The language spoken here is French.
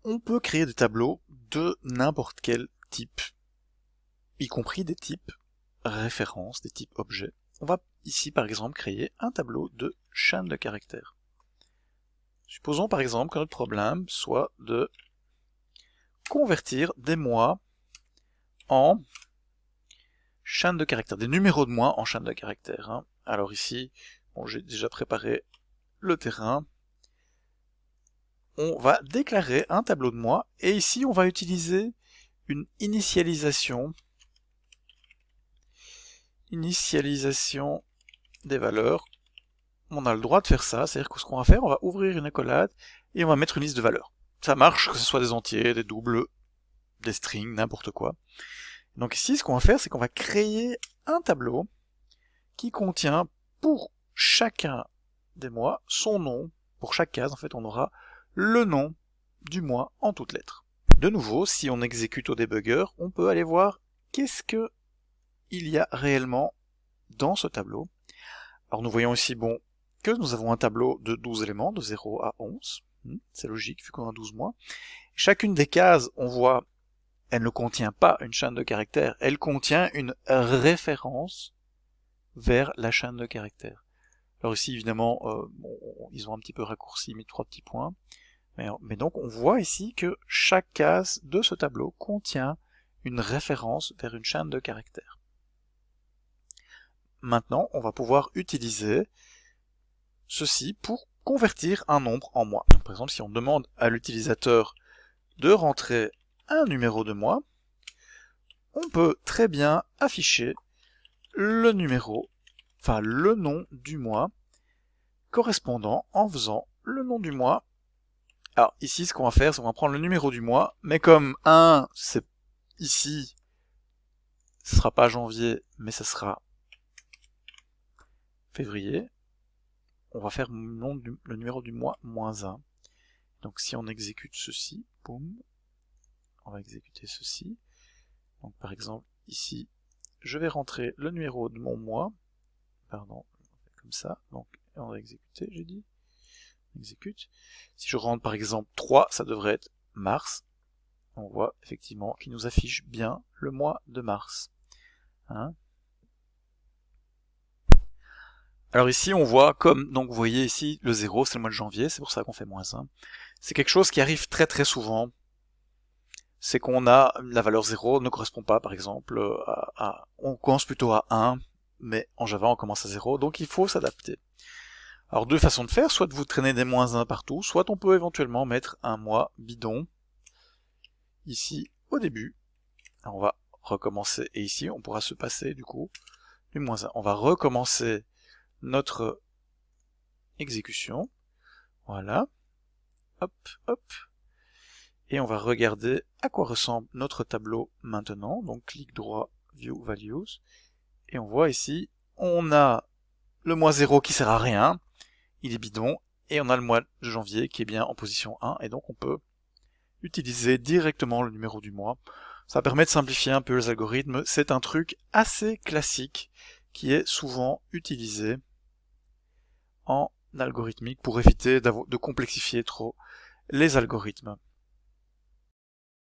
On peut créer des tableaux de n'importe quel type, y compris des types références, des types objets. On va ici par exemple créer un tableau de chaîne de caractères. Supposons par exemple que notre problème soit de convertir des mois en chaîne de caractères, des numéros de mois en chaîne de caractères. Hein. Alors ici, bon, j'ai déjà préparé le terrain. On va déclarer un tableau de mois et ici on va utiliser une initialisation des valeurs. On a le droit de faire ça, c'est-à-dire que ce qu'on va faire, on va ouvrir une accolade et on va mettre une liste de valeurs. Ça marche, que ce soit des entiers, des doubles, des strings, n'importe quoi. Donc ici, ce qu'on va faire, c'est qu'on va créer un tableau qui contient pour chacun des mois son nom. Pour chaque case, en fait, on aura le nom du mois en toutes lettres. De nouveau, si on exécute au débugger, on peut aller voir qu'est-ce que il y a réellement dans ce tableau. Alors nous voyons ici, bon, que nous avons un tableau de 12 éléments, de 0 à 11. C'est logique, vu qu'on a 12 mois. Chacune des cases, on voit, elle ne contient pas une chaîne de caractères, elle contient une référence vers la chaîne de caractères. Alors ici, évidemment, bon, ils ont un petit peu raccourci, mis 3 petits points. Mais donc, on voit ici que chaque case de ce tableau contient une référence vers une chaîne de caractères. Maintenant, on va pouvoir utiliser ceci pour convertir un nombre en mois. Donc, par exemple, si on demande à l'utilisateur de rentrer un numéro de mois, on peut très bien afficher le numéro, enfin le nom du mois correspondant en faisant le nom du mois. Alors ici, ce qu'on va faire, c'est qu'on va prendre le numéro du mois, mais comme 1, c'est ici, ce sera pas janvier, mais ce sera février, on va faire le numéro du mois moins 1. Donc si on exécute ceci, boum, on va exécuter ceci. Donc par exemple, ici, je vais rentrer le numéro de mon mois, pardon, comme ça, donc on va exécuter, j'ai dit, on exécute. Si je rentre par exemple 3, ça devrait être mars, on voit effectivement qu'il nous affiche bien le mois de mars. Hein. Alors ici, on voit comme, donc vous voyez ici, le 0, c'est le mois de janvier, c'est pour ça qu'on fait moins 1. C'est quelque chose qui arrive très très souvent. C'est qu'on a, la valeur 0 ne correspond pas, par exemple, on commence plutôt à 1, mais en Java, on commence à 0, donc il faut s'adapter. Alors deux façons de faire, soit vous traînez des moins 1 partout, soit on peut éventuellement mettre un mois bidon, ici, au début. Alors on va recommencer, et ici, on pourra se passer, du coup, du moins 1. On va recommencer notre exécution. Voilà. Hop, hop. Et on va regarder à quoi ressemble notre tableau maintenant. Donc clic droit, View Values. Et on voit ici, on a le mois 0 qui sert à rien. Il est bidon. Et on a le mois de janvier qui est bien en position 1. Et donc on peut utiliser directement le numéro du mois. Ça permet de simplifier un peu les algorithmes. C'est un truc assez classique qui est souvent utilisé en algorithmique pour éviter de complexifier trop les algorithmes.